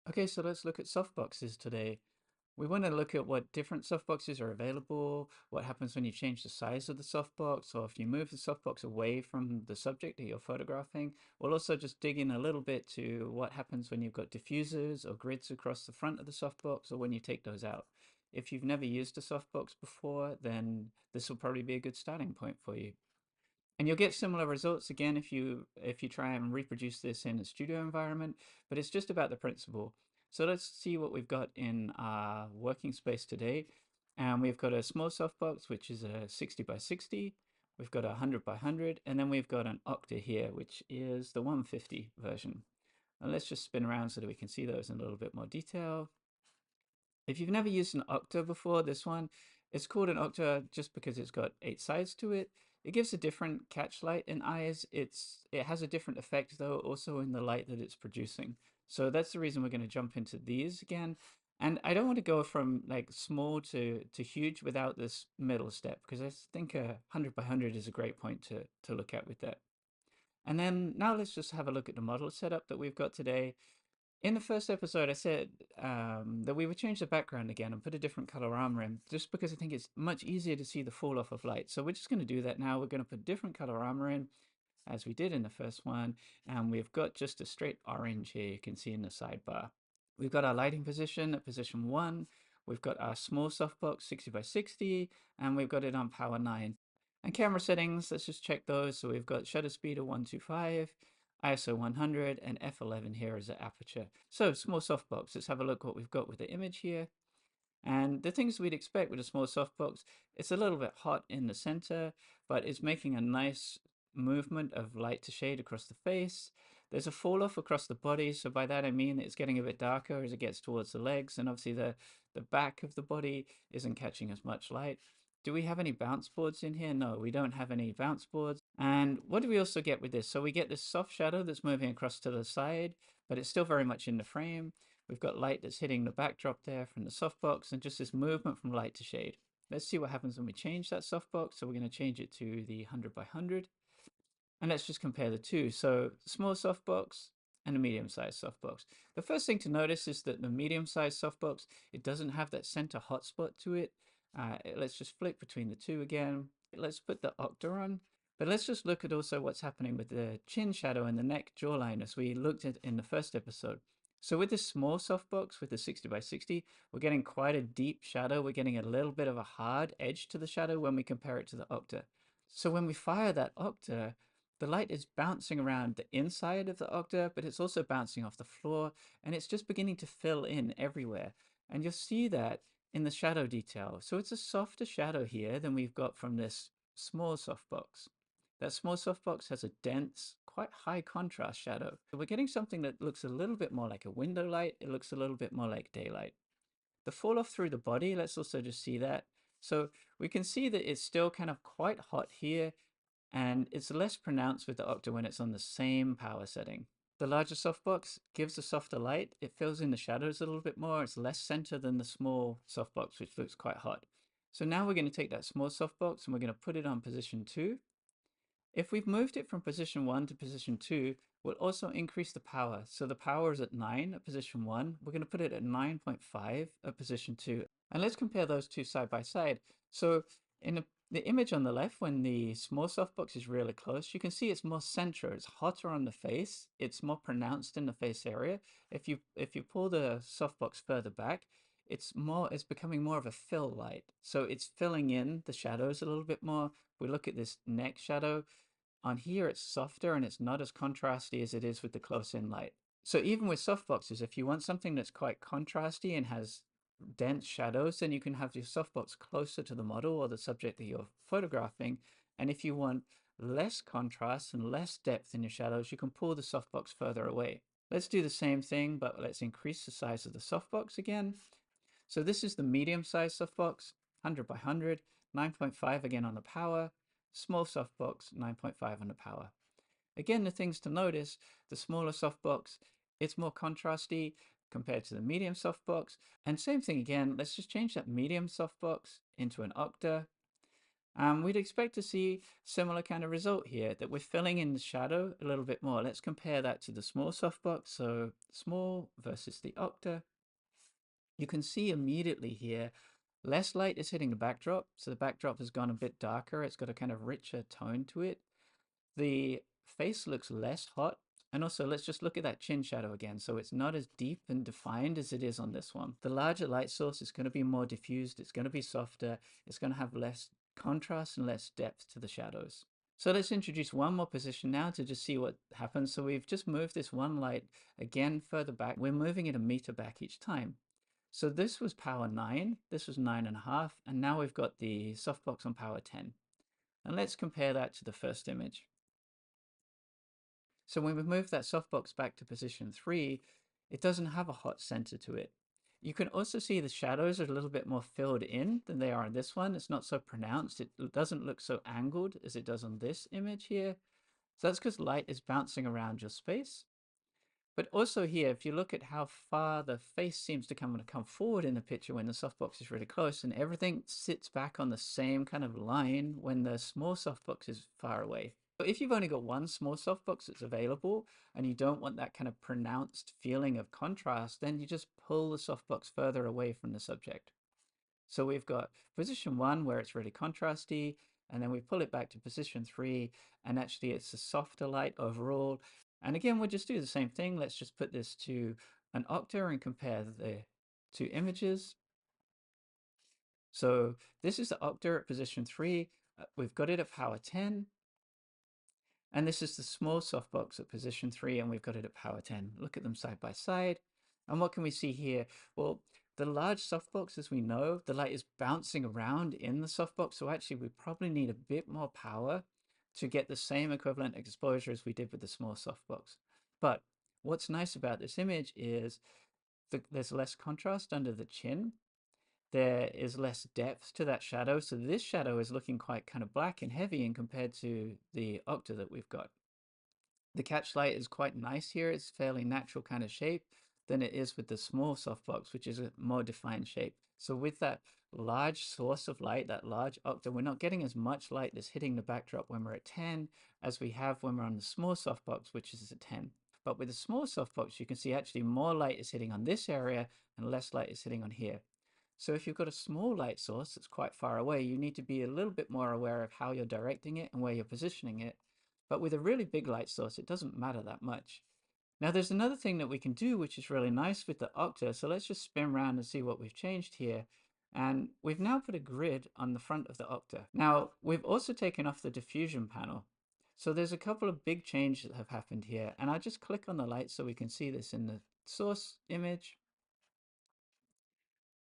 Okay, so let's look at softboxes today. We want to look at what different softboxes are available, what happens when you change the size of the softbox, or if you move the softbox away from the subject that you're photographing. We'll also just dig in a little bit to what happens when you've got diffusers or grids across the front of the softbox, or when you take those out. If you've never used a softbox before, then this will probably be a good starting point for you. And you'll get similar results again if you try and reproduce this in a studio environment, but it's just about the principle. So let's see what we've got in our working space today. And we've got a small softbox, which is a 60 by 60. We've got a 100 by 100, and then we've got an octa here, which is the 150 version. And let's just spin around so that we can see those in a little bit more detail. If you've never used an octa before, this one, it's called an octa just because it's got 8 sides to it. It gives a different catch light in eyes. It has a different effect though, also in the light that it's producing. So that's the reason we're going to jump into these again. And I don't want to go from like small to huge without this middle step, because I think a 100 by 100 is a great point to look at with that. And then now let's just have a look at the model setup that we've got today. In the first episode, I said that we would change the background again and put a different color armor in, just because I think it's much easier to see the fall off of light. So we're just going to do that now. We're going to put different color armor in, as we did in the first one, and we've got just a straight orange here you can see in the sidebar. We've got our lighting position at position 1. We've got our small softbox 60 by 60, and we've got it on power 9. And camera settings, let's just check those. So we've got shutter speed of 125, ISO 100, and f11 here as the aperture. So small softbox, let's have a look what we've got with the image here. And the things we'd expect with a small softbox, it's a little bit hot in the center, but it's making a nice movement of light to shade across the face. There's a fall off across the body, so by that I mean it's getting a bit darker as it gets towards the legs, and obviously the back of the body isn't catching as much light. Do we have any bounce boards in here? No, we don't have any bounce boards. And what do we also get with this? So we get this soft shadow that's moving across to the side, but it's still very much in the frame. We've got light that's hitting the backdrop there from the softbox, and just this movement from light to shade. Let's see what happens when we change that softbox. So we're going to change it to the 100 by 100. And let's just compare the two. So small softbox and a medium-sized softbox. The first thing to notice is that the medium-sized softbox, it doesn't have that center hotspot to it. Let's just flick between the two again. Let's put the octa on. But let's just look at also what's happening with the chin shadow and the neck jawline as we looked at in the first episode. So with this small softbox, with the 60 by 60, we're getting quite a deep shadow. We're getting a little bit of a hard edge to the shadow when we compare it to the octa. So when we fire that octa, the light is bouncing around the inside of the octa, but it's also bouncing off the floor, and it's just beginning to fill in everywhere. And you'll see that in the shadow detail. So it's a softer shadow here than we've got from this small softbox. That small softbox has a dense, quite high contrast shadow. So we're getting something that looks a little bit more like a window light. It looks a little bit more like daylight. The fall off through the body, let's also just see that. So we can see that it's still kind of quite hot here, and it's less pronounced with the octa when it's on the same power setting. The larger softbox gives a softer light. It fills in the shadows a little bit more. It's less center than the small softbox, which looks quite hot. So now we're going to take that small softbox and we're going to put it on position 2. If we've moved it from position 1 to position 2, we'll also increase the power. So the power is at 9 at position 1. We're going to put it at 9.5 at position 2. And let's compare those two side by side. So in the image on the left, when the small softbox is really close, you can see it's more center. It's hotter on the face. It's more pronounced in the face area. If you pull the softbox further back, it's becoming more of a fill light. So it's filling in the shadows a little bit more. If we look at this neck shadow, on here it's softer and it's not as contrasty as it is with the close-in light. So even with softboxes, if you want something that's quite contrasty and has dense shadows, then you can have your softbox closer to the model or the subject that you're photographing. And if you want less contrast and less depth in your shadows, you can pull the softbox further away. Let's do the same thing, but let's increase the size of the softbox again. So this is the medium-sized softbox, 100 by 100, 9.5 again on the power, small softbox, 9.5 on the power. Again, the things to notice, the smaller softbox, it's more contrasty compared to the medium softbox. And same thing again, let's just change that medium softbox into an octa. We'd expect to see similar kind of result here, that we're filling in the shadow a little bit more. Let's compare that to the small softbox. So small versus the octa. You can see immediately here, less light is hitting the backdrop. So the backdrop has gone a bit darker. It's got a kind of richer tone to it. The face looks less hot. And also, let's just look at that chin shadow again. So it's not as deep and defined as it is on this one. The larger light source is going to be more diffused. It's going to be softer. It's going to have less contrast and less depth to the shadows. So let's introduce one more position now to just see what happens. So we've just moved this one light again further back. We're moving it a meter back each time. So this was power 9, this was 9.5, and now we've got the softbox on power 10. And let's compare that to the first image. So when we move that softbox back to position 3, it doesn't have a hot center to it. You can also see the shadows are a little bit more filled in than they are in this one. It's not so pronounced. It doesn't look so angled as it does on this image here. So that's because light is bouncing around your space. But also here, if you look at how far the face seems to come forward in the picture when the softbox is really close, and everything sits back on the same kind of line when the small softbox is far away. So if you've only got one small softbox that's available and you don't want that kind of pronounced feeling of contrast, then you just pull the softbox further away from the subject. So we've got position 1 where it's really contrasty, and then we pull it back to position 3, and actually it's a softer light overall. And again, we'll just do the same thing. Let's just put this to an octa and compare the two images. So this is the octa at position 3. We've got it at power 10. And this is the small softbox at position 3, and we've got it at power 10. Look at them side by side. And what can we see here? Well, the large softbox, as we know, the light is bouncing around in the softbox. So actually, we probably need a bit more power to get the same equivalent exposure as we did with the small softbox. But what's nice about this image is there's less contrast under the chin. There is less depth to that shadow. So this shadow is looking quite kind of black and heavy in compared to the octa that we've got. The catch light is quite nice here. It's fairly natural kind of shape than it is with the small softbox, which is a more defined shape. So with that large source of light, that large octa, we're not getting as much light that's hitting the backdrop when we're at 10 as we have when we're on the small softbox, which is at 10. But with the small softbox, you can see actually more light is hitting on this area and less light is hitting on here. So if you've got a small light source that's quite far away, you need to be a little bit more aware of how you're directing it and where you're positioning it. But with a really big light source, it doesn't matter that much. Now there's another thing that we can do, which is really nice with the octa. So let's just spin around and see what we've changed here. And we've now put a grid on the front of the octa. Now we've also taken off the diffusion panel. So there's a couple of big changes that have happened here. And I'll just click on the light so we can see this in the source image.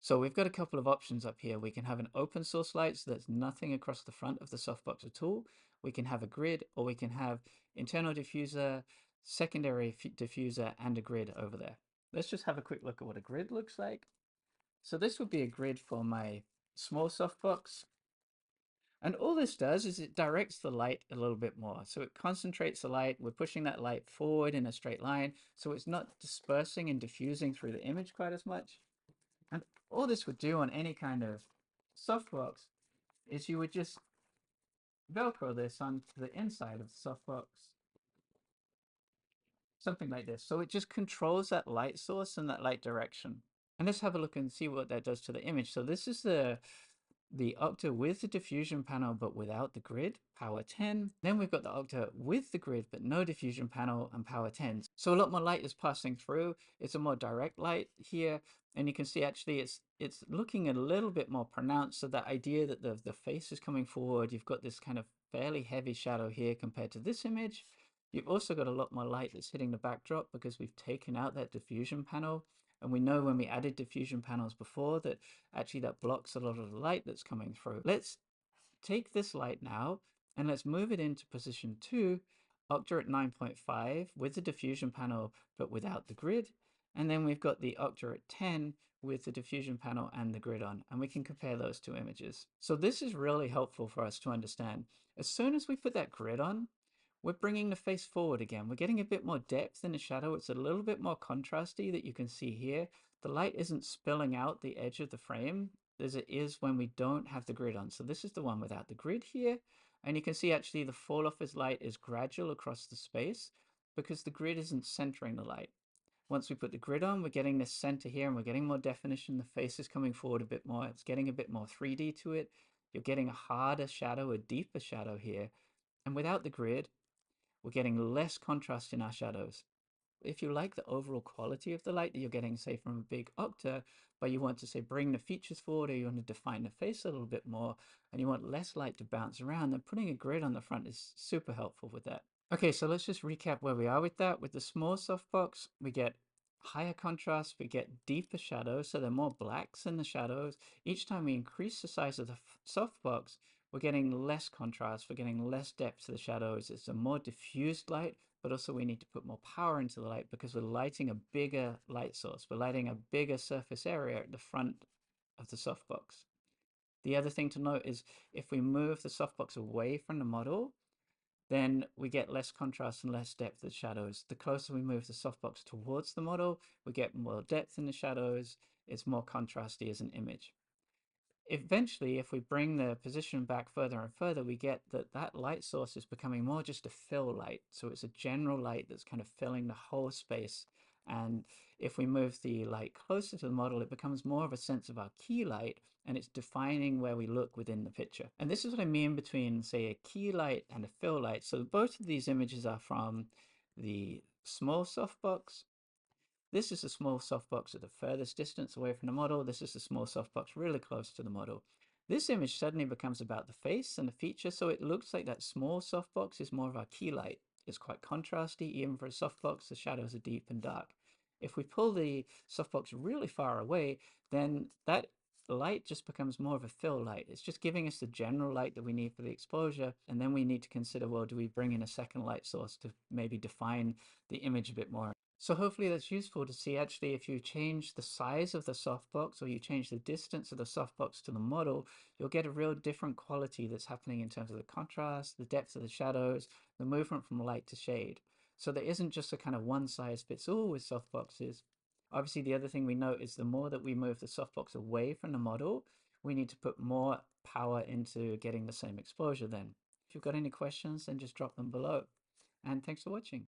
So we've got a couple of options up here. We can have an open source light, so there's nothing across the front of the softbox at all. We can have a grid, or we can have internal diffuser, secondary diffuser, and a grid over there. Let's just have a quick look at what a grid looks like. So this would be a grid for my small softbox. And all this does is it directs the light a little bit more. So it concentrates the light. We're pushing that light forward in a straight line. So it's not dispersing and diffusing through the image quite as much. And all this would do on any kind of softbox is you would just Velcro this onto the inside of the softbox. Something like this. So it just controls that light source and that light direction. And let's have a look and see what that does to the image. So this is the octa with the diffusion panel but without the grid, power 10. Then we've got the octa with the grid but no diffusion panel and power 10. So a lot more light is passing through. It's a more direct light here, and you can see actually it's looking a little bit more pronounced. So that idea that the face is coming forward, you've got this kind of fairly heavy shadow here compared to this image. You've also got a lot more light that's hitting the backdrop because we've taken out that diffusion panel. And we know when we added diffusion panels before that actually that blocks a lot of the light that's coming through. Let's take this light now and let's move it into position 2, octa at 9.5 with the diffusion panel but without the grid. And then we've got the octa at 10 with the diffusion panel and the grid on, and we can compare those two images. So this is really helpful for us to understand. As soon as we put that grid on, we're bringing the face forward again. We're getting a bit more depth in the shadow. It's a little bit more contrasty that you can see here. The light isn't spilling out the edge of the frame as it is when we don't have the grid on. So this is the one without the grid here. And you can see actually the fall off as light is gradual across the space because the grid isn't centering the light. Once we put the grid on, we're getting this center here and we're getting more definition. The face is coming forward a bit more. It's getting a bit more 3D to it. You're getting a harder shadow, a deeper shadow here. And without the grid, we're getting less contrast in our shadows. If you like the overall quality of the light that you're getting, say, from a big octa, but you want to, say, bring the features forward, or you want to define the face a little bit more, and you want less light to bounce around, then putting a grid on the front is super helpful with that. Okay, so let's just recap where we are with that. With the small softbox, we get higher contrast, we get deeper shadows, so there are more blacks in the shadows. Each time we increase the size of the softbox, we're getting less contrast, we're getting less depth to the shadows. It's a more diffused light, but also we need to put more power into the light because we're lighting a bigger light source. We're lighting a bigger surface area at the front of the softbox. The other thing to note is if we move the softbox away from the model, then we get less contrast and less depth of shadows. The closer we move the softbox towards the model, we get more depth in the shadows. It's more contrasty as an image. Eventually, if we bring the position back further and further, we get that that light source is becoming more just a fill light. So it's a general light that's kind of filling the whole space. And if we move the light closer to the model, it becomes more of a sense of our key light, and it's defining where we look within the picture. And this is what I mean between, say, a key light and a fill light. So both of these images are from the small softbox. This is a small softbox at the furthest distance away from the model. This is a small softbox really close to the model. This image suddenly becomes about the face and the feature, so it looks like that small softbox is more of our key light. It's quite contrasty, even for a softbox, the shadows are deep and dark. If we pull the softbox really far away, then that light just becomes more of a fill light. It's just giving us the general light that we need for the exposure, and then we need to consider, well, do we bring in a second light source to maybe define the image a bit more? So hopefully that's useful to see actually if you change the size of the softbox or you change the distance of the softbox to the model, you'll get a real different quality that's happening in terms of the contrast, the depth of the shadows, the movement from light to shade. So there isn't just a kind of one size fits all with softboxes. Obviously, the other thing we note is the more that we move the softbox away from the model, we need to put more power into getting the same exposure then. If you've got any questions, then just drop them below. And thanks for watching.